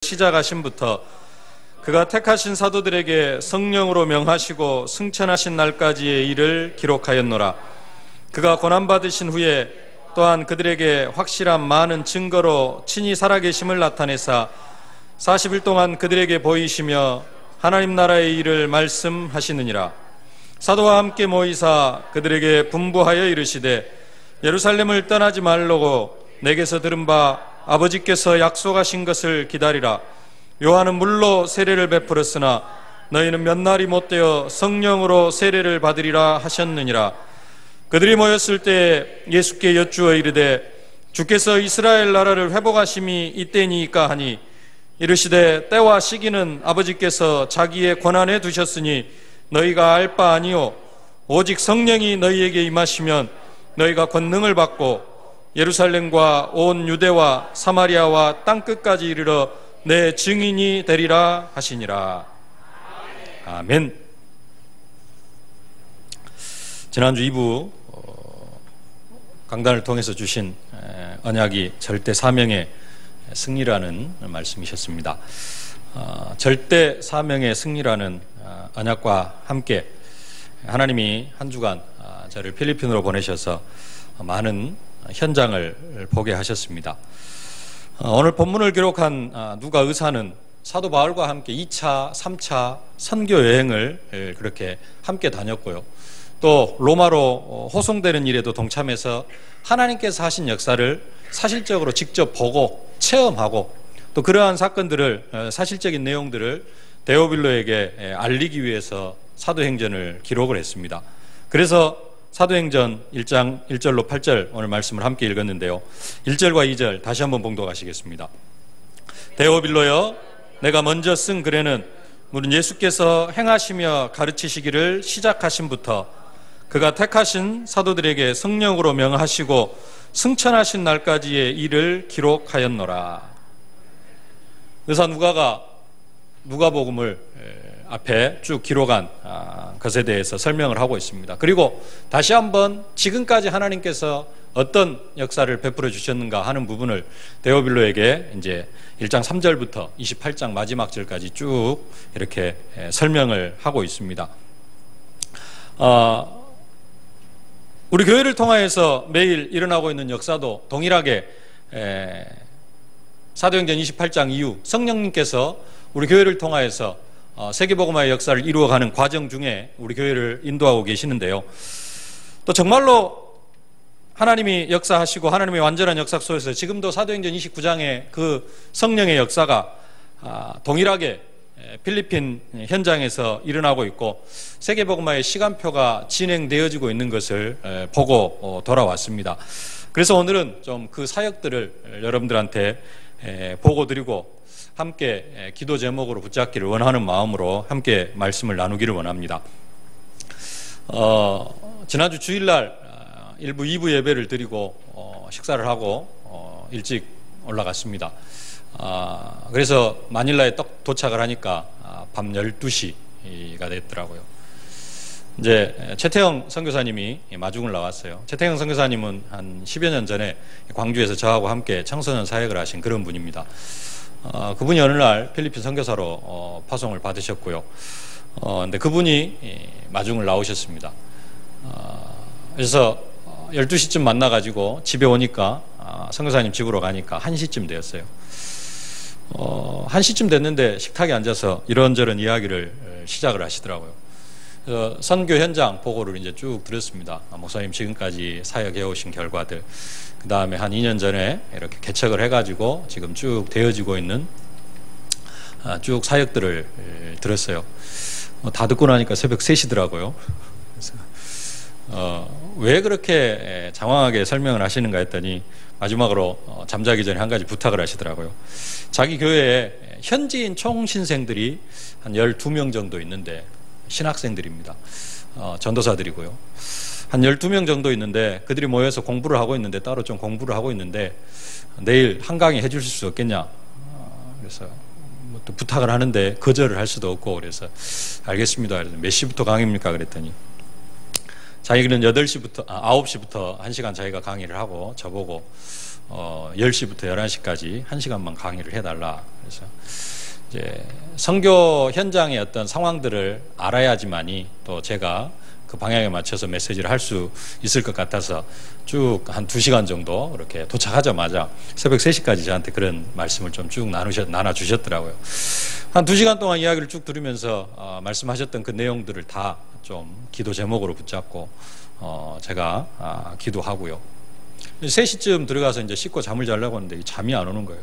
시작하심부터 그가 택하신 사도들에게 성령으로 명하시고 승천하신 날까지의 일을 기록하였노라. 그가 고난받으신 후에 또한 그들에게 확실한 많은 증거로 친히 살아계심을 나타내사 40일 동안 그들에게 보이시며 하나님 나라의 일을 말씀하시느니라. 사도와 함께 모이사 그들에게 분부하여 이르시되 예루살렘을 떠나지 말라고 내게서 들은 바 아버지께서 약속하신 것을 기다리라. 요한은 물로 세례를 베풀었으나 너희는 몇 날이 못되어 성령으로 세례를 받으리라 하셨느니라. 그들이 모였을 때 예수께 여쭈어 이르되 주께서 이스라엘 나라를 회복하심이 이때니까 하니 이르시되 때와 시기는 아버지께서 자기의 권한에 두셨으니 너희가 알 바 아니요 오직 성령이 너희에게 임하시면 너희가 권능을 받고 예루살렘과 온 유대와 사마리아와 땅끝까지 이르러 내 증인이 되리라 하시니라. 아멘. 지난주 2부 강단을 통해서 주신 언약이 절대 사명의 승리라는 말씀이셨습니다. 절대 사명의 승리라는 언약과 함께 하나님이 한 주간 저를 필리핀으로 보내셔서 많은 현장을 보게 하셨습니다. 오늘 본문을 기록한 누가 의사는 사도 바울과 함께 2차, 3차 선교 여행을 그렇게 함께 다녔고요. 또 로마로 호송되는 일에도 동참해서 하나님께서 하신 역사를 사실적으로 직접 보고 체험하고 또 그러한 사건들을 사실적인 내용들을 데오빌로에게 알리기 위해서 사도행전을 기록을 했습니다. 그래서 사도행전 1장 1절로 8절 오늘 말씀을 함께 읽었는데요. 1절과 2절 다시 한번 봉독하시겠습니다. 데오빌로여 내가 먼저 쓴 글에는 우리 예수께서 행하시며 가르치시기를 시작하심부터 그가 택하신 사도들에게 성령으로 명하시고 승천하신 날까지의 일을 기록하였노라. 의사 누가가 누가복음을 앞에 쭉 기록한 것에 대해서 설명을 하고 있습니다. 그리고 다시 한번 지금까지 하나님께서 어떤 역사를 베풀어 주셨는가 하는 부분을 데오빌로에게 이제 1장 3절부터 28장 마지막 절까지 쭉 이렇게 설명을 하고 있습니다. 우리 교회를 통하여서 매일 일어나고 있는 역사도 동일하게 사도행전 28장 이후 성령님께서 우리 교회를 통하여서 세계복음화의 역사를 이루어가는 과정 중에 우리 교회를 인도하고 계시는데요. 또 정말로 하나님이 역사하시고 하나님의 완전한 역사 속에서 지금도 사도행전 29장의 그 성령의 역사가 동일하게 필리핀 현장에서 일어나고 있고 세계복음화의 시간표가 진행되어지고 있는 것을 보고 돌아왔습니다. 그래서 오늘은 좀 그 사역들을 여러분들한테 보고드리고 함께 기도 제목으로 붙잡기를 원하는 마음으로 함께 말씀을 나누기를 원합니다. 지난주 주일날 1부, 2부 예배를 드리고 식사를 하고 일찍 올라갔습니다. 그래서 마닐라에 딱 도착을 하니까 밤 12시가 됐더라고요. 이제 최태영 선교사님이 마중을 나왔어요. 최태영 선교사님은 한 10여 년 전에 광주에서 저하고 함께 청소년 사역을 하신 그런 분입니다. 그분이 어느 날 필리핀 선교사로 파송을 받으셨고요. 근데 그분이 마중을 나오셨습니다. 그래서 12시쯤 만나가지고 집에 오니까 선교사님 집으로 가니까 1시쯤 되었어요. 1시쯤 됐는데 식탁에 앉아서 이런저런 이야기를 시작을 하시더라고요. 그래서 선교 현장 보고를 이제 쭉 들었습니다. 목사님 지금까지 사역해 오신 결과들, 그 다음에 한 2년 전에 이렇게 개척을 해가지고 지금 쭉 되어지고 있는 쭉 사역들을 들었어요. 다 듣고 나니까 새벽 3시더라고요. 그래서 왜 그렇게 장황하게 설명을 하시는가 했더니 마지막으로 잠자기 전에 한 가지 부탁을 하시더라고요. 자기 교회에 현지인 총신생들이 한 12명 정도 있는데 신학생들입니다. 전도사들이고요. 한 12명 정도 있는데 그들이 모여서 공부를 하고 있는데 따로 좀 공부를 하고 있는데 내일 한 강의 해 주실 수 없겠냐. 그래서 뭐 또 부탁을 하는데 거절을 할 수도 없고 그래서 알겠습니다. 그래서 몇 시부터 강의입니까? 그랬더니 자기는 9시부터 1시간 자기가 강의를 하고 저보고 10시부터 11시까지 1시간만 강의를 해달라. 그래서 이제 선교 현장의 어떤 상황들을 알아야지만이 또 제가 그 방향에 맞춰서 메시지를 할 수 있을 것 같아서 쭉 한 2시간 정도 이렇게 도착하자마자 새벽 3시까지 저한테 그런 말씀을 좀 쭉 나눠주셨더라고요. 한 2시간 동안 이야기를 쭉 들으면서 말씀하셨던 그 내용들을 다 좀 기도 제목으로 붙잡고 제가 기도하고요. 3시쯤 들어가서 이제 씻고 잠을 자려고 하는데 잠이 안 오는 거예요.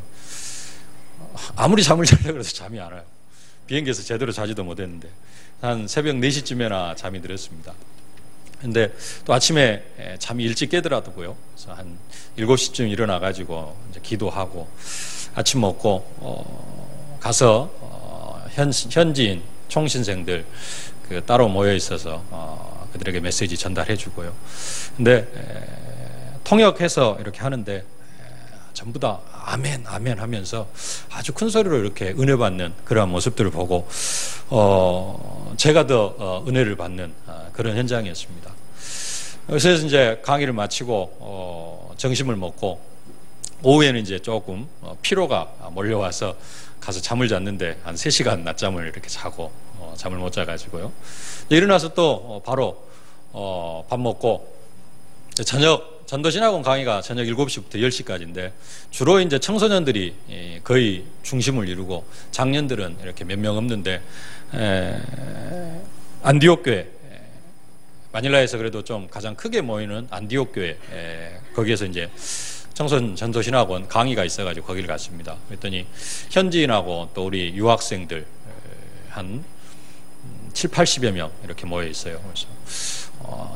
아무리 잠을 자려고 해서 잠이 안 와요. 비행기에서 제대로 자지도 못했는데 한 새벽 4시쯤에나 잠이 들었습니다. 근데 또 아침에 잠이 일찍 깨더라고요. 그래서 한 7시쯤 일어나가지고 이제 기도하고 아침 먹고 가서 현지인 총신생들 그 따로 모여 있어서 그들에게 메시지 전달해 주고요. 근데 통역해서 이렇게 하는데 전부 다 아멘 아멘 하면서 아주 큰 소리로 이렇게 은혜 받는 그러한 모습들을 보고 제가 더 은혜를 받는 그런 현장이었습니다. 그래서 이제 강의를 마치고 점심을 먹고 오후에는 이제 조금 피로가 몰려와서 가서 잠을 잤는데 한 3시간 낮잠을 이렇게 자고 잠을 못 자가지고요. 일어나서 또 바로 밥 먹고 저녁 전도신학원 강의가 저녁 7시부터 10시까지인데 주로 이제 청소년들이 거의 중심을 이루고 장년들은 이렇게 몇 명 없는데 안디옥 교회 마닐라에서 그래도 좀 가장 크게 모이는 안디옥 교회 거기에서 이제 청소년 전도신학원 강의가 있어가지고 거기를 갔습니다. 그랬더니 현지인하고 또 우리 유학생들 한 7, 80여 명 이렇게 모여 있어요. 그래서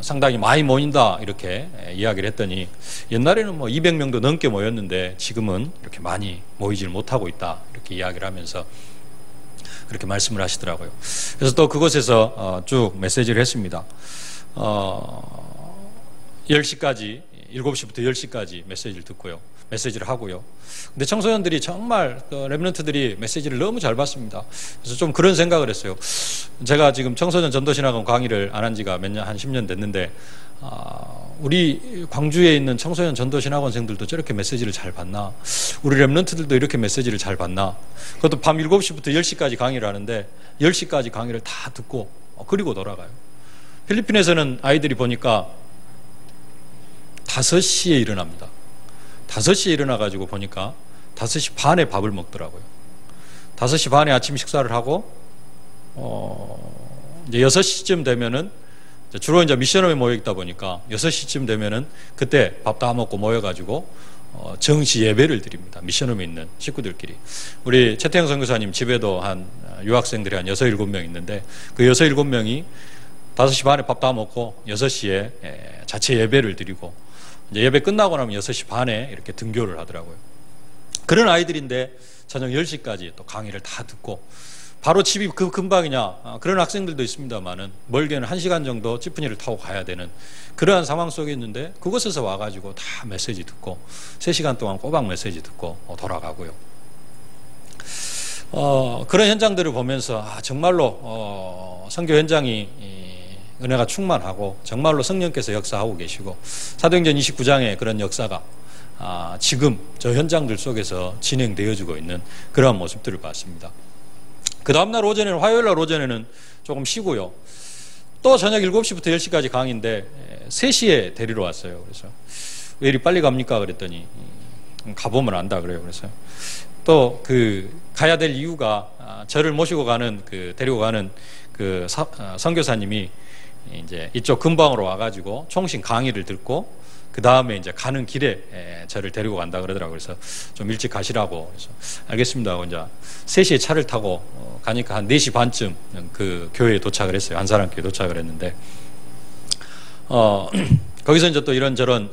상당히 많이 모인다 이렇게 이야기를 했더니 옛날에는 뭐 200명도 넘게 모였는데 지금은 이렇게 많이 모이질 못하고 있다 이렇게 이야기를 하면서 그렇게 말씀을 하시더라고요. 그래서 또 그곳에서 쭉 메시지를 했습니다. 10시까지 7시부터 10시까지 메시지를 듣고요. 메시지를 하고요. 근데 청소년들이 정말 렘넌트들이 메시지를 너무 잘 받습니다. 그래서 좀 그런 생각을 했어요. 제가 지금 청소년 전도신학원 강의를 안 한 지가 몇 년, 한 10년 됐는데 우리 광주에 있는 청소년 전도신학원생들도 저렇게 메시지를 잘 받나? 우리 렘넌트들도 이렇게 메시지를 잘 받나? 그것도 밤 7시부터 10시까지 강의를 하는데 10시까지 강의를 다 듣고 그리고 돌아가요. 필리핀에서는 아이들이 보니까 5시에 일어납니다. 5시에 일어나가지고 보니까 5시 반에 밥을 먹더라고요. 5시 반에 아침 식사를 하고, 이제 6시쯤 되면은, 주로 이제 미션홈에 모여있다 보니까 6시쯤 되면은 그때 밥 다 먹고 모여가지고, 정시 예배를 드립니다. 미션홈에 있는 식구들끼리. 우리 최태영 선교사님 집에도 한 유학생들이 한 6, 7명 있는데 그 6, 7명이 5시 반에 밥 다 먹고 6시에 자체 예배를 드리고 이제 예배 끝나고 나면 6시 반에 이렇게 등교를 하더라고요. 그런 아이들인데 저녁 10시까지 또 강의를 다 듣고 바로 집이 그 근방이냐 그런 학생들도 있습니다만은 멀게는 1시간 정도 찌푸니를 타고 가야 되는 그러한 상황 속에 있는데 그곳에서 와가지고 다 메시지 듣고 3시간 동안 꼬박 메시지 듣고 돌아가고요. 그런 현장들을 보면서 정말로 선교 현장이 은혜가 충만하고 정말로 성령께서 역사하고 계시고 사도행전 29장의 그런 역사가 지금 저 현장들 속에서 진행되어지고 있는 그러한 모습들을 봤습니다. 그 다음날 오전에는 화요일날 오전에는 조금 쉬고요. 또 저녁 7시부터 10시까지 강의인데 3시에 데리러 왔어요. 그래서 왜 이리 빨리 갑니까? 그랬더니 가보면 안다 그래요. 그래서 또 가야 될 이유가 저를 모시고 가는 데리고 가는 선교사님이 이제 이쪽 근방으로 와가지고 총신 강의를 듣고 그 다음에 이제 가는 길에 저를 데리고 간다 그러더라고요. 그래서 좀 일찍 가시라고. 그래서 알겠습니다 하고 이제 3시에 차를 타고 가니까 한 4시 반쯤 그 교회에 도착을 했어요. 한사람교회에 도착을 했는데 거기서 이제 또 이런저런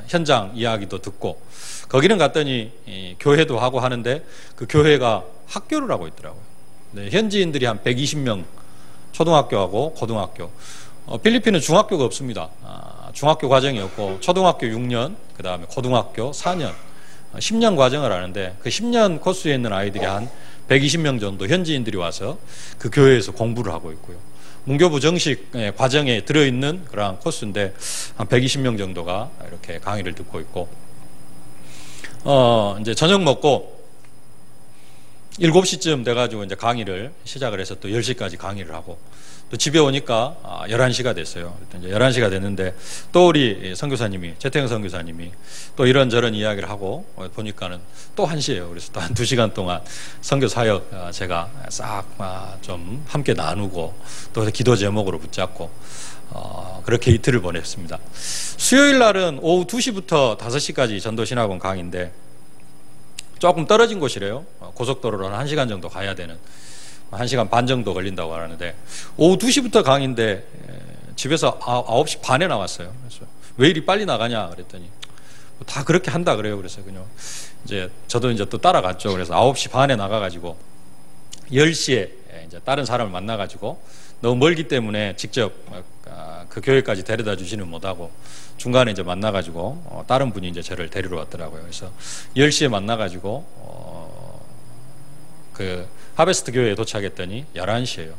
현장 이야기도 듣고 거기는 갔더니 교회도 하고 하는데 그 교회가 학교를 하고 있더라고요. 네, 현지인들이 한 120명 초등학교하고 고등학교. 필리핀은 중학교가 없습니다. 중학교 과정이 없고 초등학교 6년, 그 다음에 고등학교 4년, 10년 과정을 하는데 그 10년 코스에 있는 아이들이 한 120명 정도 현지인들이 와서 그 교회에서 공부를 하고 있고요. 문교부 정식 과정에 들어있는 그러한 코스인데 한 120명 정도가 이렇게 강의를 듣고 있고 이제 저녁 먹고 7시쯤 돼가지고 이제 강의를 시작을 해서 또 10시까지 강의를 하고 또 집에 오니까 11시가 됐어요. 이제 11시가 됐는데 또 우리 선교사님이, 최태영 선교사님이 또 이런저런 이야기를 하고 보니까는 또 1시예요. 그래서 또 한 2시간 동안 선교 사역 제가 싹 좀 함께 나누고 또 기도 제목으로 붙잡고 그렇게 이틀을 보냈습니다. 수요일 날은 오후 2시부터 5시까지 전도신학원 강의인데 조금 떨어진 곳이래요. 고속도로로 한 1시간 정도 가야 되는, 1시간 반 정도 걸린다고 하는데 오후 2시부터 강의인데 집에서 9시 반에 나왔어요. 그래서 왜 이리 빨리 나가냐 그랬더니 다 그렇게 한다 그래요. 그래서 그냥 이제 저도 이제 또 따라갔죠. 그래서 9시 반에 나가가지고 10시에 이제 다른 사람을 만나가지고 너무 멀기 때문에 직접 그 교회까지 데려다 주지는 못하고 중간에 이제 만나가지고 다른 분이 이제 저를 데리러 왔더라고요. 그래서 10시에 만나가지고 그 하베스트 교회에 도착했더니 11시예요.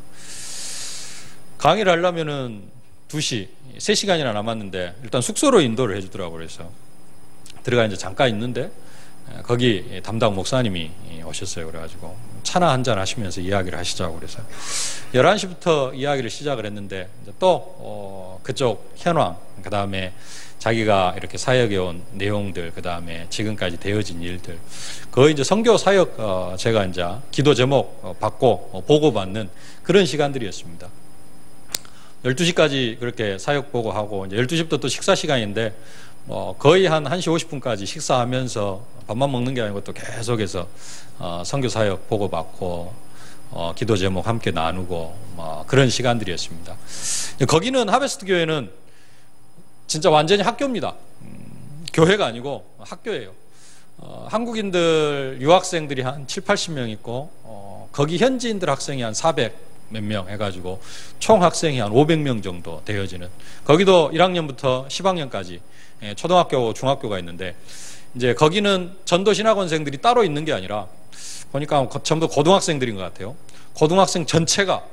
강의를 하려면은 2시, 3시간이나 남았는데 일단 숙소로 인도를 해주더라고요. 그래서 들어가 이제 잠깐 있는데 거기 담당 목사님이 오셨어요. 그래가지고 차나 한잔 하시면서 이야기를 하시자고 그래서 11시부터 이야기를 시작을 했는데 이제 또 그쪽 현황, 그 다음에 자기가 이렇게 사역해 온 내용들, 그 다음에 지금까지 되어진 일들, 거의 이제 선교 사역 제가 이제 기도 제목 받고 보고받는 그런 시간들이었습니다. 12시까지 그렇게 사역 보고하고 이제 12시부터 또 식사 시간인데 거의 한 1시 50분까지 식사하면서 밥만 먹는 게 아니고 또 계속해서 선교 사역 보고받고 기도 제목 함께 나누고 그런 시간들이었습니다. 거기는 하베스트 교회는 진짜 완전히 학교입니다. 교회가 아니고 학교예요. 한국인들 유학생들이 한 7, 80명 있고 거기 현지인들 학생이 한 400 몇 명 해가지고 총 학생이 한 500명 정도 되어지는, 거기도 1학년부터 10학년까지 초등학교, 중학교가 있는데 이제 거기는 전도 신학원생들이 따로 있는 게 아니라 보니까 전부 고등학생들인 것 같아요. 고등학생 전체가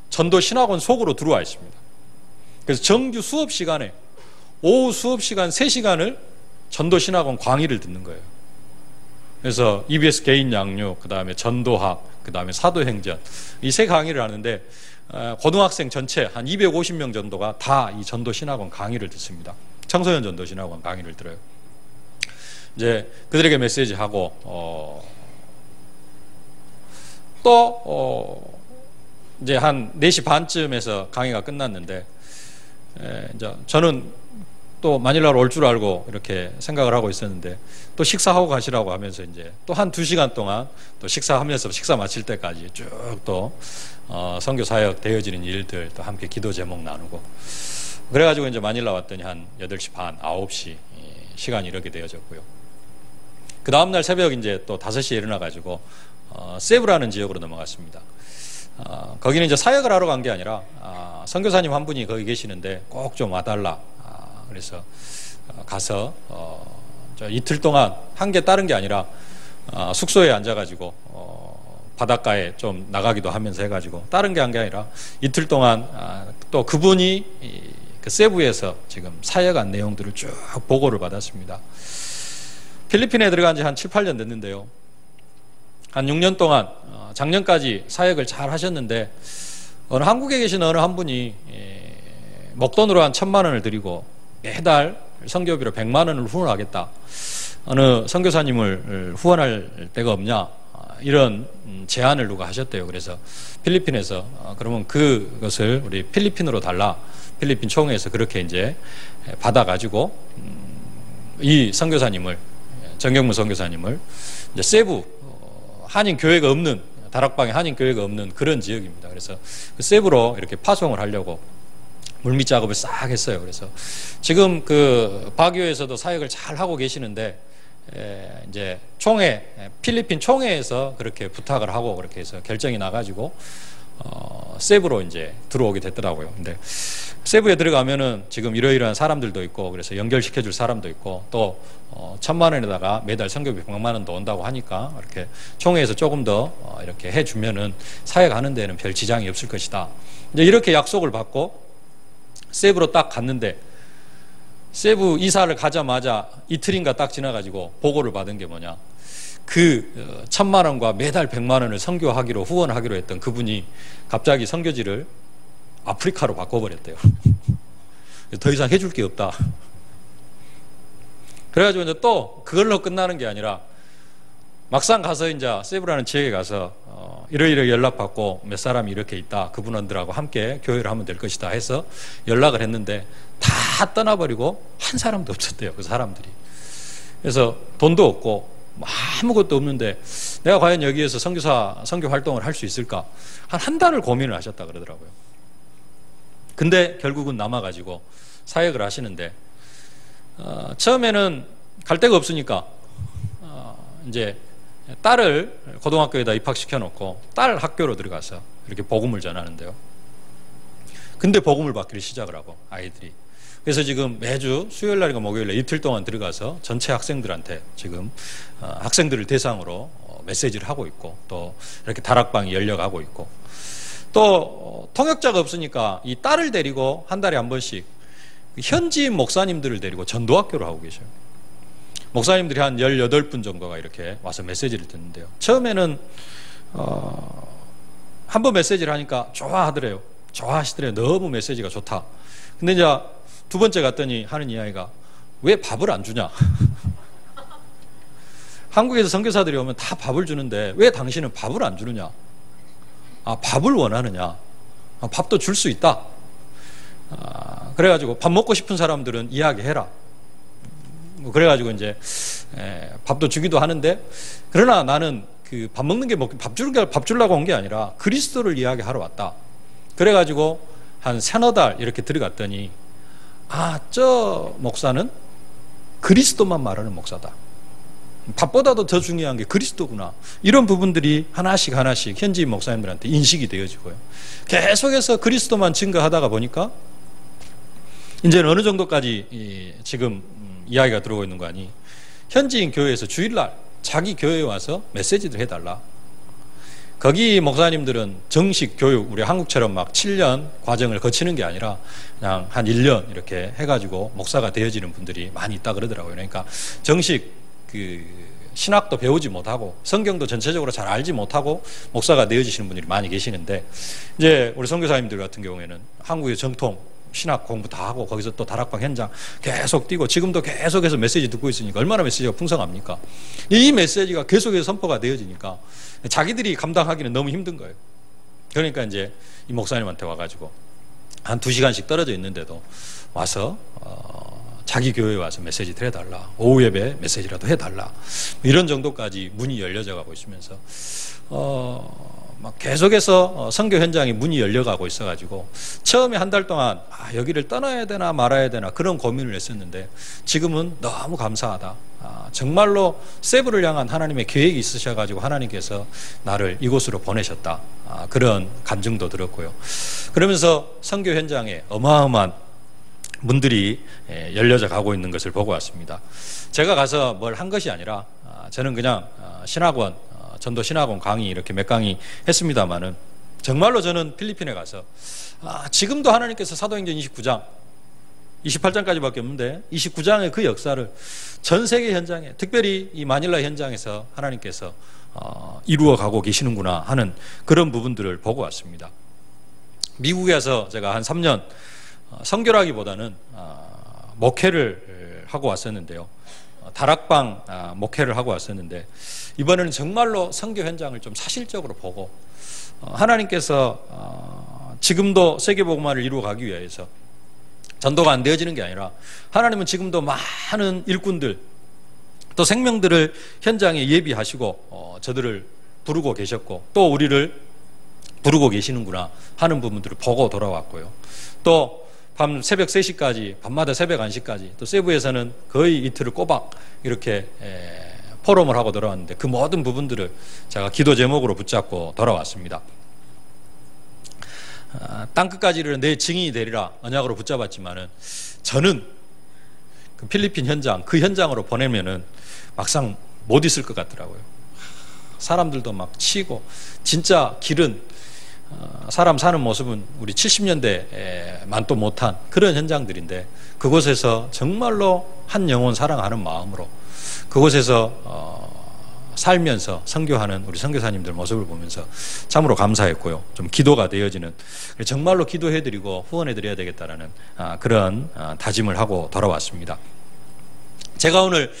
전도 신학원 속으로 들어와 있습니다. 그래서 정규 수업 시간에 오후 수업 시간 3시간을 전도 신학원 강의를 듣는 거예요. 그래서 EBS 개인 양육, 그 다음에 전도학, 그 다음에 사도행전, 이 3 강의를 하는데 고등학생 전체 한 250명 정도가 다 이 전도신학원 강의를 듣습니다. 청소년 전도신학원 강의를 들어요. 이제 그들에게 메시지하고 또 이제 한 4시 반쯤에서 강의가 끝났는데 이제 저는 또 마닐라로 올 줄 알고 이렇게 생각을 하고 있었는데 또 식사하고 가시라고 하면서 이제 또 한 2시간 동안 또 식사하면서 식사 마칠 때까지 쭉 또 선교 사역 되어지는 일들 또 함께 기도 제목 나누고 그래가지고 이제 마닐라 왔더니 한 8시 반, 9시 시간이 이렇게 되어졌고요. 그 다음날 새벽 이제 또 5시에 일어나가지고 세부라는 지역으로 넘어갔습니다. 거기는 이제 사역을 하러 간 게 아니라 선교사님 한 분이 거기 계시는데 꼭 좀 와달라. 그래서 가서 이틀 동안 한 게 다른 게 아니라 숙소에 앉아가지고 바닷가에 좀 나가기도 하면서 해가지고 다른 게 한 게 아니라 이틀 동안 또 그분이 그 세부에서 지금 사역한 내용들을 쭉 보고를 받았습니다. 필리핀에 들어간 지 한 7, 8년 됐는데요. 한 6년 동안 작년까지 사역을 잘 하셨는데 한국에 계신 어느 한 분이 목돈으로 한 1,000만 원을 드리고 매달 선교비로 100만 원을 후원하겠다. 어느 선교사님을 후원할 데가 없냐. 이런 제안을 누가 하셨대요. 그래서 필리핀에서 그러면 그것을 우리 필리핀으로 달라. 필리핀 총회에서 그렇게 이제 받아가지고 이 선교사님을, 정경무 선교사님을 이제 세부 한인 교회가 없는, 다락방에 한인 교회가 없는 그런 지역입니다. 그래서 그 세부로 이렇게 파송을 하려고 물밑 작업을 싹 했어요. 그래서 지금 그 바교에서도 사역을 잘 하고 계시는데 이제 총회, 필리핀 총회에서 그렇게 부탁을 하고 그렇게 해서 결정이 나가지고 세부로 이제 들어오게 됐더라고요. 근데 세부에 들어가면은 지금 이러이러한 사람들도 있고 그래서 연결시켜줄 사람도 있고 또 1,000만 원에다가 매달 선교비 100만 원도 온다고 하니까 이렇게 총회에서 조금 더 이렇게 해주면은 사역하는 데는 별 지장이 없을 것이다. 이제 이렇게 약속을 받고 세부로 딱 갔는데 세부 이사를 가자마자 이틀인가 딱 지나가지고 보고를 받은 게 뭐냐. 그 1,000만 원과 매달 100만 원을 선교하기로 후원하기로 했던 그분이 갑자기 선교지를 아프리카로 바꿔버렸대요. 더 이상 해줄 게 없다. 그래가지고 이제 또 그걸로 끝나는 게 아니라 막상 가서 이제 세부라는 지역에 가서 이러이러 연락받고 몇 사람이 이렇게 있다. 그분들하고 함께 교회를 하면 될 것이다 해서 연락을 했는데 다 떠나버리고 한 사람도 없었대요. 그 사람들이. 그래서 돈도 없고 아무것도 없는데 내가 과연 여기에서 선교 활동을 할 수 있을까? 한 달을 고민을 하셨다 그러더라고요. 근데 결국은 남아가지고 사역을 하시는데 처음에는 갈 데가 없으니까 이제 딸을 고등학교에다 입학시켜 놓고 딸 학교로 들어가서 이렇게 복음을 전하는데요. 근데 복음을 받기를 시작을 하고 아이들이. 그래서 지금 매주 수요일날과 목요일날 이틀 동안 들어가서 전체 학생들한테 지금 학생들을 대상으로 메시지를 하고 있고 또 이렇게 다락방이 열려가고 있고 또 통역자가 없으니까 이 딸을 데리고 한 달에 한 번씩 현지인 목사님들을 데리고 전도학교를 하고 계셔요. 목사님들이 한 18분 정도가 이렇게 와서 메시지를 듣는데요. 처음에는 한 번 메시지를 하니까 좋아하더래요. 좋아하시더래요. 너무 메시지가 좋다. 근데 이제 두 번째 갔더니 하는 이야기가 왜 밥을 안 주냐? 한국에서 선교사들이 오면 다 밥을 주는데 왜 당신은 밥을 안 주느냐? 아, 밥을 원하느냐? 아, 밥도 줄 수 있다. 그래가지고 밥 먹고 싶은 사람들은 이야기해라. 그래가지고 이제 밥도 주기도 하는데 그러나 나는 그 밥 먹는 게 밥 주려고 온 게 아니라 그리스도를 이야기하러 왔다. 그래가지고 한 서너 달 이렇게 들어갔더니 아, 저 목사는 그리스도만 말하는 목사다. 밥보다도 더 중요한 게 그리스도구나. 이런 부분들이 하나씩 현지인 목사님들한테 인식이 되어지고요. 계속해서 그리스도만 증거하다가 보니까 이제는 어느 정도까지 지금 이야기가 들어오고 있는 거 아니? 현지인 교회에서 주일날 자기 교회에 와서 메시지를 해달라. 거기 목사님들은 정식 교육, 우리 한국처럼 막 7년 과정을 거치는 게 아니라 그냥 한 1년 이렇게 해가지고 목사가 되어지는 분들이 많이 있다 그러더라고요. 그러니까 정식 그 신학도 배우지 못하고 성경도 전체적으로 잘 알지 못하고 목사가 되어지시는 분들이 많이 계시는데 이제 우리 선교사님들 같은 경우에는 한국의 정통 신학 공부 다 하고 거기서 또 다락방 현장 계속 뛰고 지금도 계속해서 메시지 듣고 있으니까 얼마나 메시지가 풍성합니까? 이 메시지가 계속해서 선포가 되어지니까 자기들이 감당하기는 너무 힘든 거예요. 그러니까 이제 이 목사님한테 와가지고 한 2시간씩 떨어져 있는데도 와서 자기 교회에 와서 메시지를 해달라. 오후 예배 메시지라도 해달라. 이런 정도까지 문이 열려져 가고 있으면서 막 계속해서 선교 현장에 문이 열려가고 있어가지고 처음에 한 달 동안 여기를 떠나야 되나 말아야 되나 그런 고민을 했었는데 지금은 너무 감사하다. 정말로 세부를 향한 하나님의 계획이 있으셔가지고 하나님께서 나를 이곳으로 보내셨다. 그런 간증도 들었고요. 그러면서 선교 현장에 어마어마한 문들이 열려져 가고 있는 것을 보고 왔습니다. 제가 가서 뭘 한 것이 아니라 저는 그냥 신학원 전도 신학원 강의 이렇게 몇 강의 했습니다마는 정말로 저는 필리핀에 가서 지금도 하나님께서 사도행전 29장 28장까지밖에 없는데 29장의 그 역사를 전 세계 현장에 특별히 이 마닐라 현장에서 하나님께서 이루어 가고 계시는구나 하는 그런 부분들을 보고 왔습니다. 미국에서 제가 한 3년 선교라기보다는 목회를 하고 왔었는데요. 다락방 목회를 하고 왔었는데 이번에는 정말로 선교 현장을 좀 사실적으로 보고 하나님께서 지금도 세계복음화를 이루어가기 위해서 전도가 안 되어지는 게 아니라 하나님은 지금도 많은 일꾼들 또 생명들을 현장에 예비하시고 저들을 부르고 계셨고 또 우리를 부르고 계시는구나 하는 부분들을 보고 돌아왔고요. 또 밤 새벽 3시까지 밤마다 새벽 1시까지 또 세부에서는 거의 이틀을 꼬박 이렇게 포럼을 하고 돌아왔는데 그 모든 부분들을 제가 기도 제목으로 붙잡고 돌아왔습니다. 땅끝까지 이르러 내 증인이 되리라 언약으로 붙잡았지만은 저는 그 필리핀 현장 그 현장으로 보내면은 막상 못 있을 것 같더라고요. 사람들도 막 치고 진짜 길은 사람 사는 모습은 우리 70년대만도 못한 그런 현장들인데, 그곳에서 정말로 한 영혼 사랑하는 마음으로 그곳에서 살면서 선교하는 우리 선교사님들 모습을 보면서 참으로 감사했고요. 좀 기도가 되어지는, 정말로 기도해드리고 후원해드려야 되겠다라는 그런 다짐을 하고 돌아왔습니다. 제가 오늘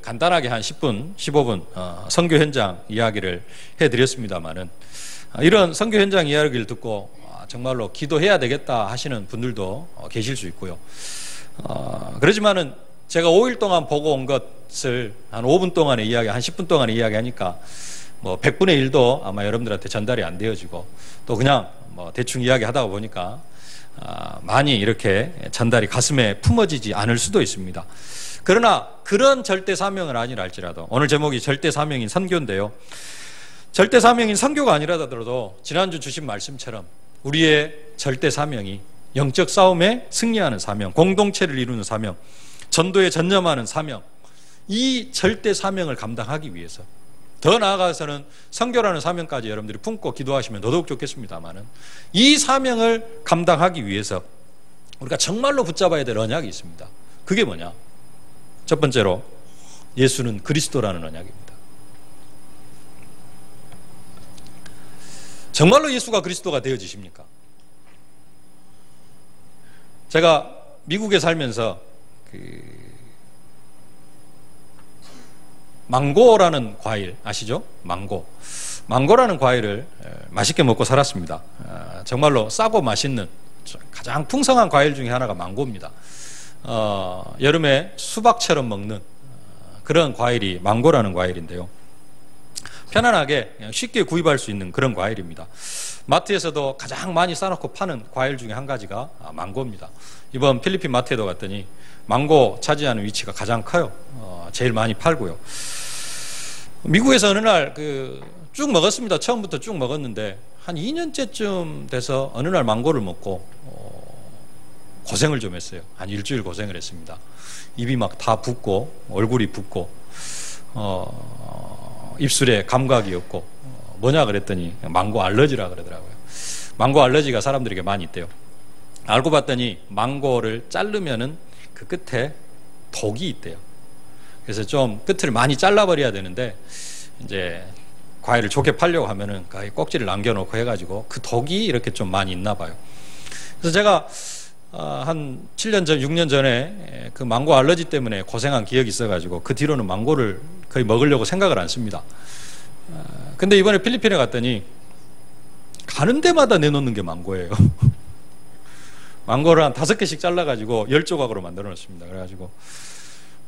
간단하게 한 10분, 15분 선교 현장 이야기를 해드렸습니다만은, 이런 선교 현장 이야기를 듣고 정말로 기도해야 되겠다 하시는 분들도 계실 수 있고요. 그렇지만은 제가 5일 동안 보고 온 것을 한 5분 동안의 이야기, 한 10분 동안의 이야기 하니까 뭐 100분의 1도 아마 여러분들한테 전달이 안 되어지고, 또 그냥 뭐 대충 이야기 하다가 보니까 많이 이렇게 전달이 가슴에 품어지지 않을 수도 있습니다. 그러나 그런 절대 사명은 아니라 할지라도, 오늘 제목이 절대 사명인 선교인데요. 절대 사명인 선교가 아니라 하더라도 지난주 주신 말씀처럼 우리의 절대 사명이 영적 싸움에 승리하는 사명, 공동체를 이루는 사명, 전도에 전념하는 사명, 이 절대 사명을 감당하기 위해서, 더 나아가서는 선교라는 사명까지 여러분들이 품고 기도하시면 더더욱 좋겠습니다만은, 이 사명을 감당하기 위해서 우리가 정말로 붙잡아야 될 언약이 있습니다. 그게 뭐냐? 첫 번째로 예수는 그리스도라는 언약입니다. 정말로 예수가 그리스도가 되어지십니까? 제가 미국에 살면서 망고라는 과일 아시죠? 망고라는 과일을 맛있게 먹고 살았습니다. 정말로 싸고 맛있는 가장 풍성한 과일 중에 하나가 망고입니다. 여름에 수박처럼 먹는 그런 과일이 망고라는 과일인데요. 편안하게 그냥 쉽게 구입할 수 있는 그런 과일입니다. 마트에서도 가장 많이 싸놓고 파는 과일 중에 한 가지가 망고입니다. 이번 필리핀 마트에도 갔더니 망고 차지하는 위치가 가장 커요. 제일 많이 팔고요. 미국에서 어느 날 쭉 먹었습니다. 처음부터 쭉 먹었는데 한 2년째쯤 돼서 어느 날 망고를 먹고 고생을 좀 했어요. 한 일주일 고생을 했습니다. 입이 막 다 붓고 얼굴이 붓고 입술에 감각이 없고 뭐냐 그랬더니 망고 알러지라 그러더라고요. 망고 알러지가 사람들에게 많이 있대요. 알고 봤더니 망고를 자르면은 그 끝에 독이 있대요. 그래서 좀 끝을 많이 잘라버려야 되는데, 이제 과일을 좋게 팔려고 하면은 그 꼭지를 남겨놓고 해가지고 그 독이 이렇게 좀 많이 있나 봐요. 그래서 제가 한 7년 전, 6년 전에 그 망고 알러지 때문에 고생한 기억이 있어가지고 그 뒤로는 망고를 거의 먹으려고 생각을 안 씁니다. 근데 이번에 필리핀에 갔더니 가는 데마다 내놓는 게 망고예요. 망고를 한 5개씩 잘라가지고 10조각으로 만들어 놨습니다. 그래가지고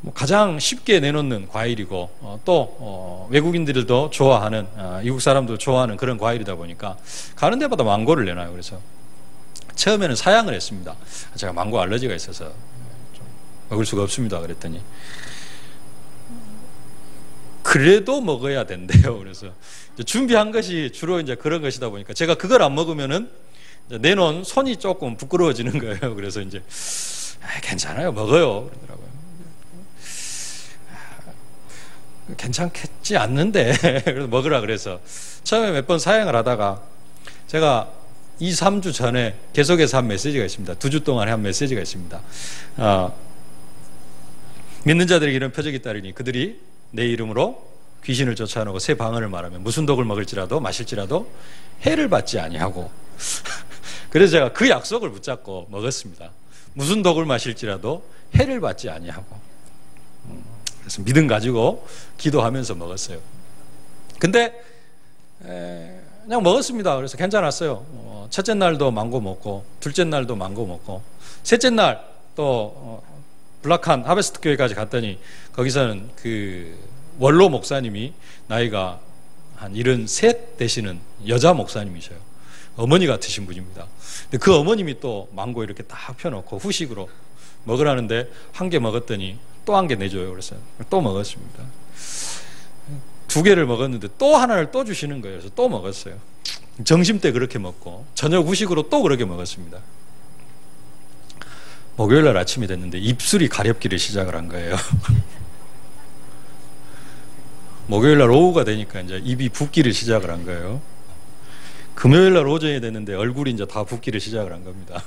뭐 가장 쉽게 내놓는 과일이고 또 외국인들도 좋아하는, 이국 사람도 좋아하는 그런 과일이다 보니까 가는 데마다 망고를 내놔요. 그래서 처음에는 사양을 했습니다. 제가 망고 알러지가 있어서 좀 먹을 수가 없습니다. 그랬더니 그래도 먹어야 된대요. 그래서 준비한 것이 주로 이제 그런 것이다 보니까 제가 그걸 안 먹으면은 내놓은 손이 조금 부끄러워지는 거예요. 그래서 이제 괜찮아요, 먹어요 그러더라고요. 괜찮겠지 않는데 그래서 먹으라 그래서 처음에 몇 번 사양을 하다가 제가 2, 3주 전에 계속해서 한 메시지가 있습니다. 2주 동안에 한 메시지가 있습니다. 믿는 자들에게 이런 표적이 따르니 그들이 내 이름으로 귀신을 쫓아내고 새 방언을 말하면 무슨 독을 먹을지라도 마실지라도 해를 받지 아니하고 그래서 제가 그 약속을 붙잡고 먹었습니다. 무슨 독을 마실지라도 해를 받지 아니하고. 그래서 믿음 가지고 기도하면서 먹었어요. 근데 그냥 먹었습니다. 그래서 괜찮았어요. 첫째 날도 망고 먹고, 둘째 날도 망고 먹고, 셋째 날 또 블락한 하베스트 교회까지 갔더니 거기서는 그 원로 목사님이 나이가 한 73 되시는 여자 목사님이셔요. 어머니 같으신 분입니다. 근데 그 어머님이 또 망고 이렇게 딱 펴놓고 후식으로 먹으라는데 한 개 먹었더니 또 한 개 내줘요. 그래서 또 먹었습니다. 2개를 먹었는데 또 하나를 또 주시는 거예요. 그래서 또 먹었어요. 점심 때 그렇게 먹고 저녁 후식으로 또 그렇게 먹었습니다. 목요일날 아침이 됐는데 입술이 가렵기를 시작을 한 거예요. 목요일날 오후가 되니까 이제 입이 붓기를 시작을 한 거예요. 금요일 날 오전이 됐는데 얼굴이 이제 다 붓기를 시작을 한 겁니다.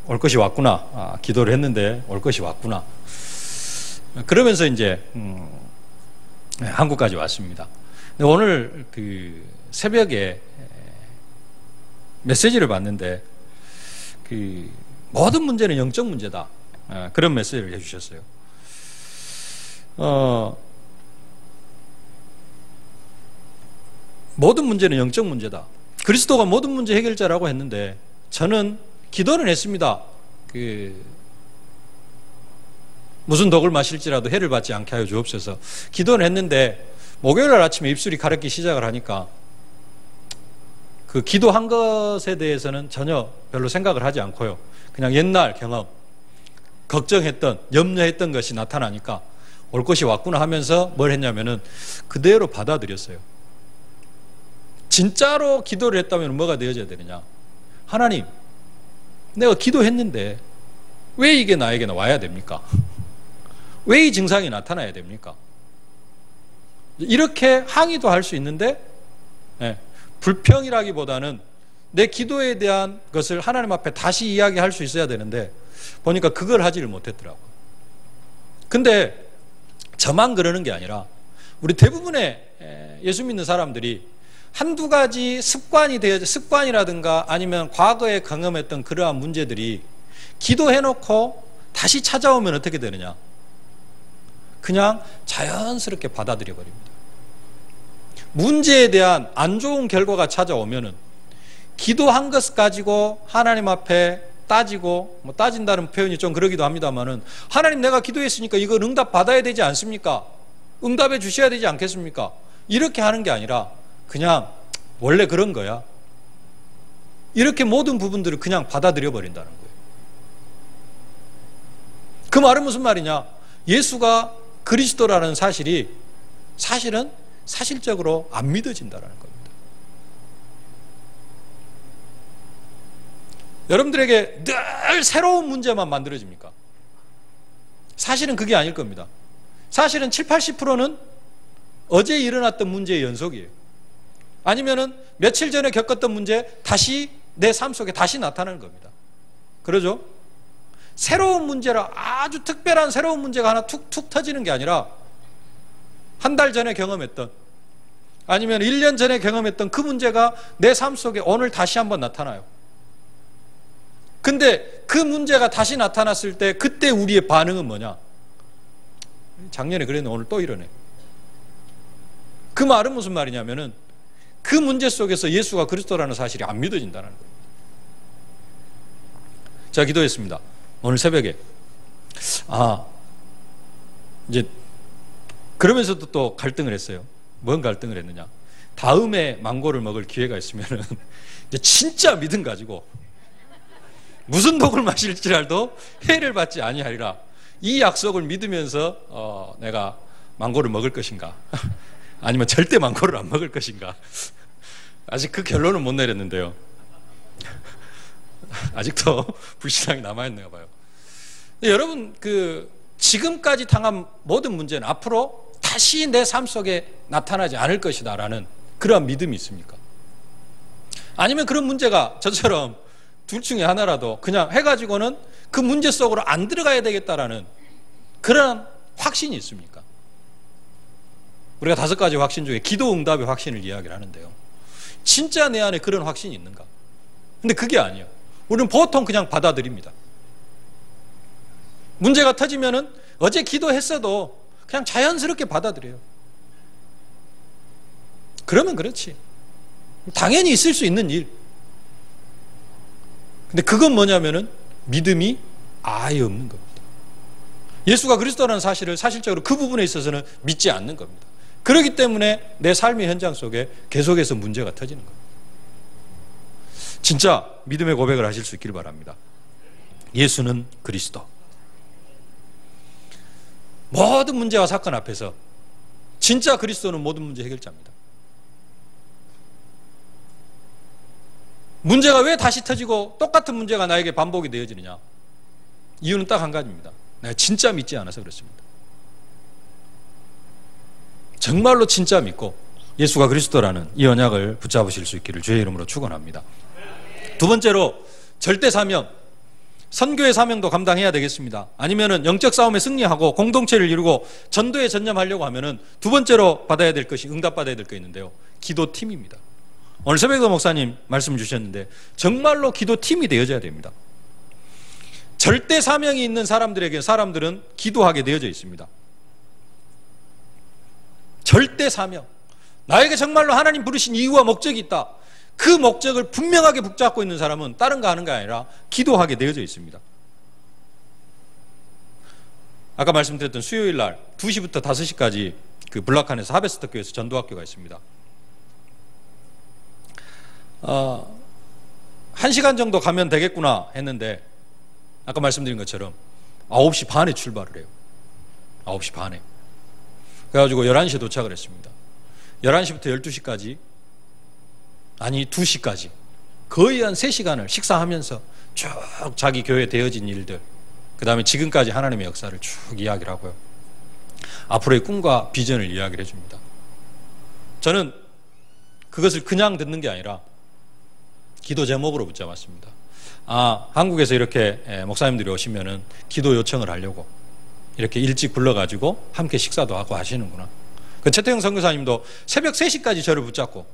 올 것이 왔구나. 기도를 했는데 올 것이 왔구나. 그러면서 이제 한국까지 왔습니다. 근데 오늘 그 새벽에 메시지를 봤는데 그 모든 문제는 영적 문제다. 그런 메시지를 해주셨어요. 모든 문제는 영적 문제다. 그리스도가 모든 문제 해결자라고 했는데 저는 기도는 했습니다. 무슨 독을 마실지라도 해를 받지 않게 하여 주옵소서. 기도는 했는데 목요일날 아침에 입술이 가렵기 시작을 하니까 그 기도한 것에 대해서는 전혀 별로 생각을 하지 않고요. 그냥 옛날 경험, 걱정했던, 염려했던 것이 나타나니까 올 것이 왔구나 하면서 뭘 했냐면은 그대로 받아들였어요. 진짜로 기도를 했다면 뭐가 되어져야 되느냐? 하나님, 내가 기도했는데 왜 이게 나에게 와야 됩니까? 왜 이 증상이 나타나야 됩니까? 이렇게 항의도 할 수 있는데 불평이라기보다는 내 기도에 대한 것을 하나님 앞에 다시 이야기할 수 있어야 되는데 보니까 그걸 하지를 못했더라고요. 근데 저만 그러는 게 아니라 우리 대부분의 예수 믿는 사람들이 한두 가지 습관이라든가 아니면 과거에 경험했던 그러한 문제들이 기도해놓고 다시 찾아오면 어떻게 되느냐? 그냥 자연스럽게 받아들여 버립니다. 문제에 대한 안 좋은 결과가 찾아오면은 기도한 것 가지고 하나님 앞에 따지고, 따진다는 표현이 좀 그러기도 합니다만은 하나님 내가 기도했으니까 이걸 응답 받아야 되지 않습니까? 응답해 주셔야 되지 않겠습니까? 이렇게 하는 게 아니라 그냥 원래 그런 거야. 이렇게 모든 부분들을 그냥 받아들여 버린다는 거예요. 그 말은 무슨 말이냐? 예수가 그리스도라는 사실은 사실적으로 안 믿어진다는 겁니다. 여러분들에게 늘 새로운 문제만 만들어집니까? 사실은 그게 아닐 겁니다. 사실은 70, 80%는 어제 일어났던 문제의 연속이에요. 아니면은 며칠 전에 겪었던 문제 다시 내 삶 속에 다시 나타나는 겁니다. 그러죠? 새로운 문제라 아주 특별한 새로운 문제가 하나 툭툭 터지는 게 아니라 한 달 전에 경험했던 아니면 1년 전에 경험했던 그 문제가 내 삶 속에 오늘 다시 한번 나타나요. 근데 그 문제가 다시 나타났을 때 그때 우리의 반응은 뭐냐? 작년에 그랬는데 오늘 또 이러네. 그 말은 무슨 말이냐면은 그 문제 속에서 예수가 그리스도라는 사실이 안 믿어진다는 거예요. 자, 기도했습니다. 오늘 새벽에. 이제 그러면서도 또 갈등을 했어요. 뭔 갈등을 했느냐? 다음에 망고를 먹을 기회가 있으면은 이제 진짜 믿음 가지고 무슨 독을 마실지라도 해를 받지 아니하리라. 이 약속을 믿으면서 내가 망고를 먹을 것인가? 아니면 절대 망고를 안 먹을 것인가? 아직 그 결론은 못 내렸는데요. 아직도 불신앙이 남아있는가 봐요. 여러분, 지금까지 당한 모든 문제는 앞으로 다시 내 삶 속에 나타나지 않을 것이다라는 그러한 믿음이 있습니까? 아니면 그런 문제가 저처럼 둘 중에 하나라도 그냥 해가지고는 그 문제 속으로 안 들어가야 되겠다라는 그런 확신이 있습니까? 우리가 5가지 확신 중에 기도 응답의 확신을 이야기를 하는데요. 진짜 내 안에 그런 확신이 있는가? 근데 그게 아니에요. 우리는 보통 그냥 받아들입니다. 문제가 터지면은 어제 기도했어도 그냥 자연스럽게 받아들여요. 그러면 그렇지. 당연히 있을 수 있는 일. 근데 그건 뭐냐면은 믿음이 아예 없는 겁니다. 예수가 그리스도라는 사실을 사실적으로 그 부분에 있어서는 믿지 않는 겁니다. 그렇기 때문에 내 삶의 현장 속에 계속해서 문제가 터지는 겁니다. 진짜 믿음의 고백을 하실 수 있기를 바랍니다. 예수는 그리스도. 모든 문제와 사건 앞에서 진짜 그리스도는 모든 문제 해결자입니다. 문제가 왜 다시 터지고 똑같은 문제가 나에게 반복이 되어지느냐? 이유는 딱 한 가지입니다. 내가 진짜 믿지 않아서 그렇습니다. 정말로 진짜 믿고 예수가 그리스도라는 이 언약을 붙잡으실 수 있기를 주의 이름으로 축원합니다. 두 번째로 절대 사명, 선교의 사명도 감당해야 되겠습니다. 아니면은 영적 싸움에 승리하고 공동체를 이루고 전도에 전념하려고 하면은 두 번째로 받아야 될 것이, 응답받아야 될 게 있는데요, 기도팀입니다. 오늘 새벽도 목사님 말씀 주셨는데 정말로 기도팀이 되어져야 됩니다. 절대 사명이 있는 사람들에게 사람들은 기도하게 되어져 있습니다. 절대 사명, 나에게 정말로 하나님 부르신 이유와 목적이 있다. 그 목적을 분명하게 붙잡고 있는 사람은 다른 거 하는 게 아니라 기도하게 되어져 있습니다. 아까 말씀드렸던 수요일 날 2시부터 5시까지 그 블락한에서 하베스트 교회에서 전도학교가 있습니다. 1시간 정도 가면 되겠구나 했는데 아까 말씀드린 것처럼 9시 반에 출발을 해요. 9시 반에. 그래가지고 11시에 도착을 했습니다. 11시부터 12시까지, 아니 2시까지 거의 한 3시간을 식사하면서 쭉 자기 교회에 되어진 일들, 그 다음에 지금까지 하나님의 역사를 쭉 이야기를 하고요, 앞으로의 꿈과 비전을 이야기를 해줍니다. 저는 그것을 그냥 듣는 게 아니라 기도 제목으로 붙잡았습니다. 한국에서 이렇게 목사님들이 오시면은 기도 요청을 하려고 이렇게 일찍 불러가지고 함께 식사도 하고 하시는구나. 그 최태형 선교사님도 새벽 3시까지 저를 붙잡고,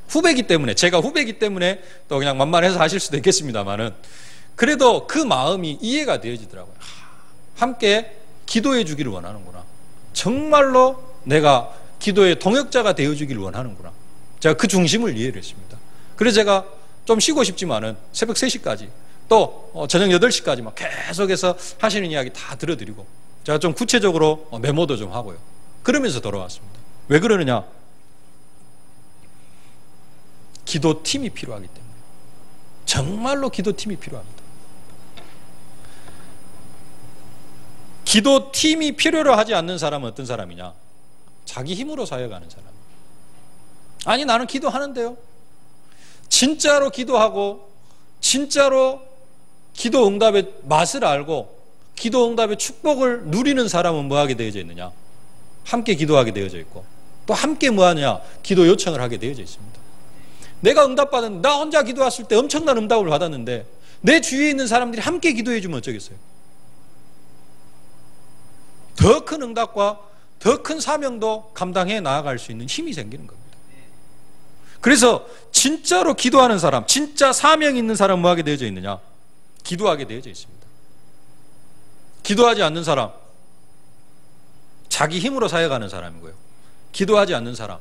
후배기 때문에, 제가 후배기 때문에 또 그냥 만만해서 하실 수도 있겠습니다만은 그래도 그 마음이 이해가 되어지더라고요. 함께 기도해 주기를 원하는구나. 정말로 내가 기도의 동역자가 되어주기를 원하는구나. 제가 그 중심을 이해를 했습니다. 그래서 제가 좀 쉬고 싶지만은 새벽 3시까지 또 저녁 8시까지 막 계속해서 하시는 이야기 다 들어드리고, 제가 좀 구체적으로 메모도 좀 하고요, 그러면서 돌아왔습니다. 왜 그러느냐? 기도팀이 필요하기 때문에. 정말로 기도팀이 필요합니다. 기도팀이 필요로 하지 않는 사람은 어떤 사람이냐? 자기 힘으로 사역하는 사람. 아니, 나는 기도하는데요, 진짜로 기도하고 진짜로 기도 응답의 맛을 알고 기도 응답의 축복을 누리는 사람은 뭐하게 되어져 있느냐? 함께 기도하게 되어져 있고, 또 함께 뭐하냐? 기도 요청을 하게 되어져 있습니다. 내가 응답받은, 나 혼자 기도했을 때 엄청난 응답을 받았는데 내 주위에 있는 사람들이 함께 기도해 주면 어쩌겠어요? 더 큰 응답과 더 큰 사명도 감당해 나아갈 수 있는 힘이 생기는 겁니다. 그래서 진짜로 기도하는 사람, 진짜 사명 있는 사람은 뭐하게 되어져 있느냐? 기도하게 되어져 있습니다. 기도하지 않는 사람, 자기 힘으로 사역하는 사람이고요, 기도하지 않는 사람,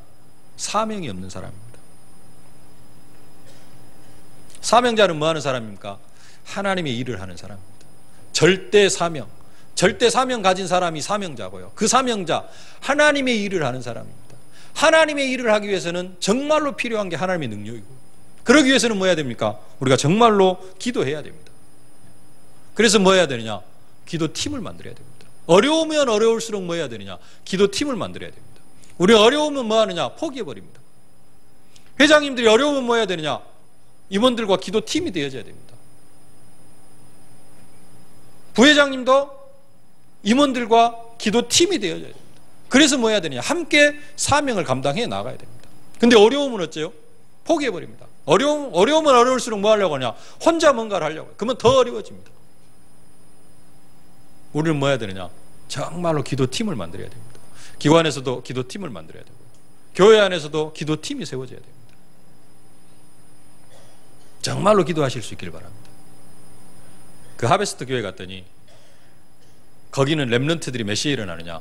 사명이 없는 사람입니다. 사명자는 뭐 하는 사람입니까? 하나님의 일을 하는 사람입니다. 절대 사명, 절대 사명 가진 사람이 사명자고요, 그 사명자, 하나님의 일을 하는 사람입니다. 하나님의 일을 하기 위해서는 정말로 필요한 게 하나님의 능력이고, 그러기 위해서는 뭐 해야 됩니까? 우리가 정말로 기도해야 됩니다. 그래서 뭐 해야 되느냐? 기도팀을 만들어야 됩니다. 어려우면 어려울수록 뭐 해야 되느냐? 기도팀을 만들어야 됩니다. 우리 어려우면 뭐 하느냐? 포기해버립니다. 회장님들이 어려우면 뭐 해야 되느냐? 임원들과 기도팀이 되어져야 됩니다. 부회장님도 임원들과 기도팀이 되어져야 됩니다. 그래서 뭐 해야 되느냐? 함께 사명을 감당해 나가야 됩니다. 근데 어려우면 어째요? 포기해버립니다. 어려우면 어려울수록 뭐 하려고 하냐? 혼자 뭔가를 하려고 해요. 그러면 더 어려워집니다. 우리는 뭐 해야 되느냐? 정말로 기도팀을 만들어야 됩니다. 기관에서도 기도팀을 만들어야 되고요, 교회 안에서도 기도팀이 세워져야 됩니다. 정말로 기도하실 수 있기를 바랍니다. 그 하베스트 교회 갔더니 거기는 렘넌트들이 몇 시에 일어나느냐?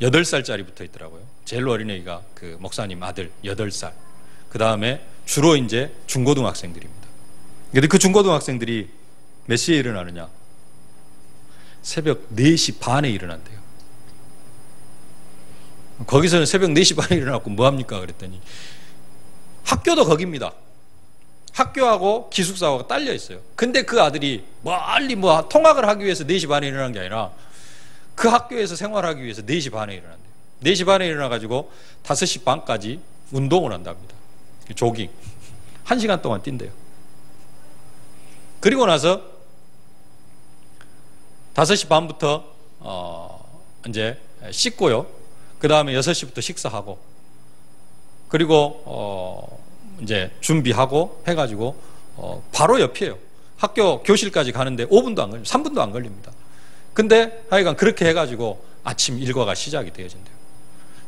8살짜리 붙어 있더라고요. 제일 어린 애가 그 목사님 아들 8살. 그 다음에 주로 이제 중고등학생들입니다. 근데 그 중고등학생들이 몇 시에 일어나느냐? 새벽 4시 반에 일어난대요. 거기서는 새벽 4시 반에 일어나고 뭐합니까? 그랬더니 학교도 거기입니다. 학교하고 기숙사하고 딸려 있어요. 근데 그 아들이 멀리 통학을 하기 위해서 4시 반에 일어난 게 아니라 그 학교에서 생활하기 위해서 4시 반에 일어난대요. 4시 반에 일어나가지고 5시 반까지 운동을 한답니다. 조깅. 1시간 동안 뛴대요. 그리고 나서 5시 반부터 이제 씻고요. 그 다음에 6시부터 식사하고, 그리고 이제 준비하고 해가지고 바로 옆이에요. 학교 교실까지 가는데 5분도 안 걸립니다. 3분도 안 걸립니다. 근데 하여간 그렇게 해가지고 아침 일과가 시작이 되어진대요.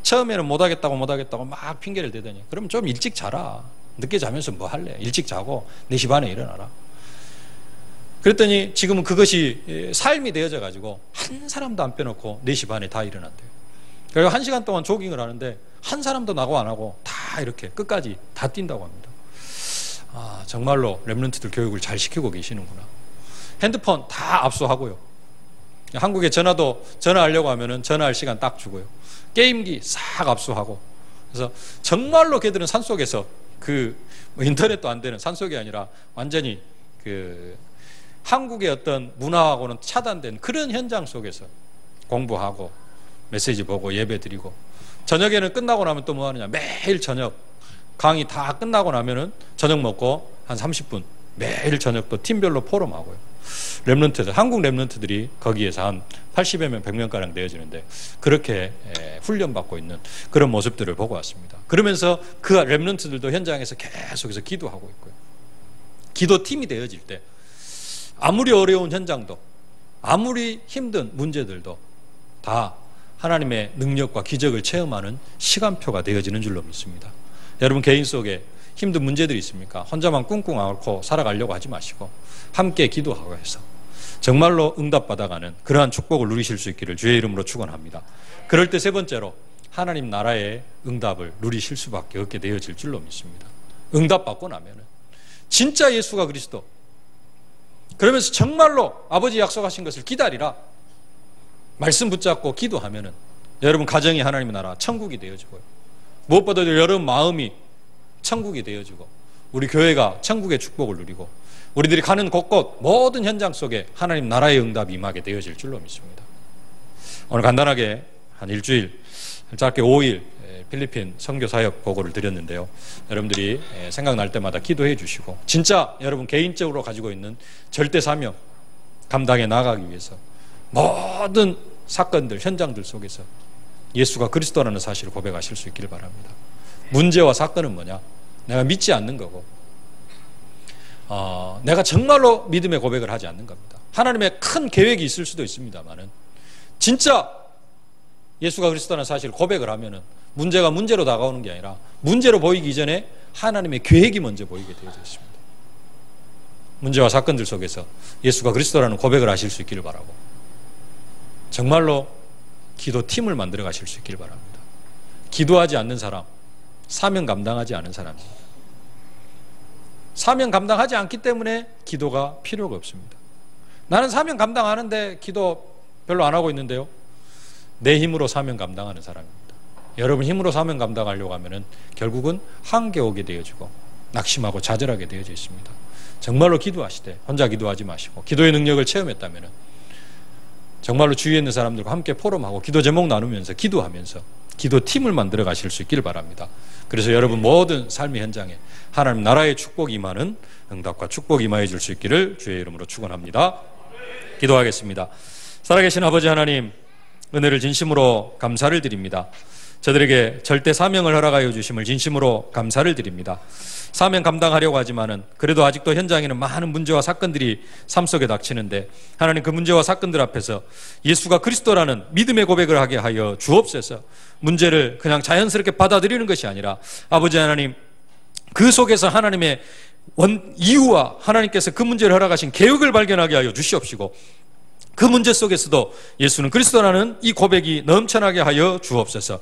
처음에는 못하겠다고 막 핑계를 대더니, 그럼 좀 일찍 자라. 늦게 자면서 뭐 할래? 일찍 자고 4시 반에 일어나라. 그랬더니 지금은 그것이 삶이 되어져 가지고 한 사람도 안 빼놓고 4시 반에 다 일어난대요. 그리고 1시간 동안 조깅을 하는데 한 사람도 나고 안 하고 다 이렇게 끝까지 다 뛴다고 합니다. 아, 정말로 렘넌트들 교육을 잘 시키고 계시는구나. 핸드폰 다 압수하고요. 한국에 전화하려고 하면은 전화할 시간 딱 주고요. 게임기 싹 압수하고. 그래서 정말로 걔들은 산속에서 인터넷도 안 되는 산속이 아니라 완전히 한국의 어떤 문화하고는 차단된 그런 현장 속에서 공부하고 메시지 보고 예배 드리고, 저녁에는 끝나고 나면 또 뭐 하느냐, 매일 저녁 강의 다 끝나고 나면은 저녁 먹고 한 30분 매일 저녁 또 팀별로 포럼하고요. 렘넌트들, 한국 렘넌트들이 거기에서 한 80여 명, 100명가량 되어지는데 그렇게 훈련받고 있는 그런 모습들을 보고 왔습니다. 그러면서 그 렘넌트들도 현장에서 계속해서 기도하고 있고요. 기도팀이 되어질 때 아무리 어려운 현장도, 아무리 힘든 문제들도 다 하나님의 능력과 기적을 체험하는 시간표가 되어지는 줄로 믿습니다. 여러분 개인 속에 힘든 문제들이 있습니까? 혼자만 꿍꿍 앓고 살아가려고 하지 마시고 함께 기도하고 해서 정말로 응답받아가는 그러한 축복을 누리실 수 있기를 주의 이름으로 축원합니다. 그럴 때 세 번째로 하나님 나라의 응답을 누리실 수밖에 없게 되어질 줄로 믿습니다. 응답받고 나면은 진짜 예수가 그리스도, 그러면서 정말로 아버지 약속하신 것을 기다리라, 말씀 붙잡고 기도하면은 여러분 가정이 하나님의 나라 천국이 되어지고요. 무엇보다도 여러분 마음이 천국이 되어지고 우리 교회가 천국의 축복을 누리고 우리들이 가는 곳곳 모든 현장 속에 하나님 나라의 응답이 임하게 되어질 줄로 믿습니다. 오늘 간단하게 한 일주일, 짧게 5일 필리핀 선교 사역 보고를 드렸는데요. 여러분들이 생각날 때마다 기도해 주시고 진짜 여러분 개인적으로 가지고 있는 절대 사명 감당해 나가기 위해서 모든 사건들, 현장들 속에서 예수가 그리스도라는 사실을 고백하실 수 있기를 바랍니다. 문제와 사건은 뭐냐? 내가 믿지 않는 거고 내가 정말로 믿음의 고백을 하지 않는 겁니다. 하나님의 큰 계획이 있을 수도 있습니다만은 진짜 예수가 그리스도라는 사실을 고백을 하면은 문제가 문제로 다가오는 게 아니라 문제로 보이기 전에 하나님의 계획이 먼저 보이게 되어져 있습니다. 문제와 사건들 속에서 예수가 그리스도라는 고백을 하실 수 있기를 바라고 정말로 기도팀을 만들어 가실 수 있기를 바랍니다. 기도하지 않는 사람, 사명 감당하지 않은 사람입니다. 사명 감당하지 않기 때문에 기도가 필요가 없습니다. 나는 사명 감당하는데 기도 별로 안 하고 있는데요. 내 힘으로 사명 감당하는 사람입니다. 여러분 힘으로 사명 감당하려고 하면은 결국은 한계 오게 되어지고 낙심하고 좌절하게 되어져 있습니다. 정말로 기도하시되 혼자 기도하지 마시고 기도의 능력을 체험했다면은 정말로 주위에 있는 사람들과 함께 포럼하고 기도 제목 나누면서 기도하면서 기도팀을 만들어 가실 수 있기를 바랍니다. 그래서 여러분 모든 삶의 현장에 하나님 나라의 축복이 임하는 응답과 축복이 임하여 줄 수 있기를 주의 이름으로 축원합니다. 기도하겠습니다. 살아계신 아버지 하나님, 은혜를 진심으로 감사를 드립니다. 저들에게 절대 사명을 허락하여 주심을 진심으로 감사를 드립니다. 사명 감당하려고 하지만은 그래도 아직도 현장에는 많은 문제와 사건들이 삶 속에 닥치는데 하나님 그 문제와 사건들 앞에서 예수가 그리스도라는 믿음의 고백을 하게 하여 주옵소서. 문제를 그냥 자연스럽게 받아들이는 것이 아니라 아버지 하나님 그 속에서 하나님의 이유와 하나님께서 그 문제를 허락하신 계획을 발견하게 하여 주시옵시고 그 문제 속에서도 예수는 그리스도라는 이 고백이 넘쳐나게 하여 주옵소서.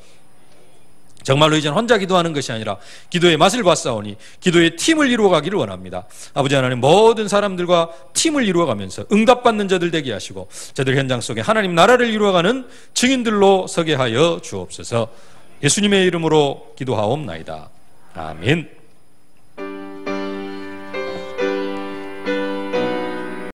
정말로 이제는 혼자 기도하는 것이 아니라 기도의 맛을 봤사오니 기도의 팀을 이루어가기를 원합니다. 아버지 하나님 모든 사람들과 팀을 이루어가면서 응답받는 자들 되게 하시고 저들 현장 속에 하나님 나라를 이루어가는 증인들로 서게 하여 주옵소서. 예수님의 이름으로 기도하옵나이다. 아멘.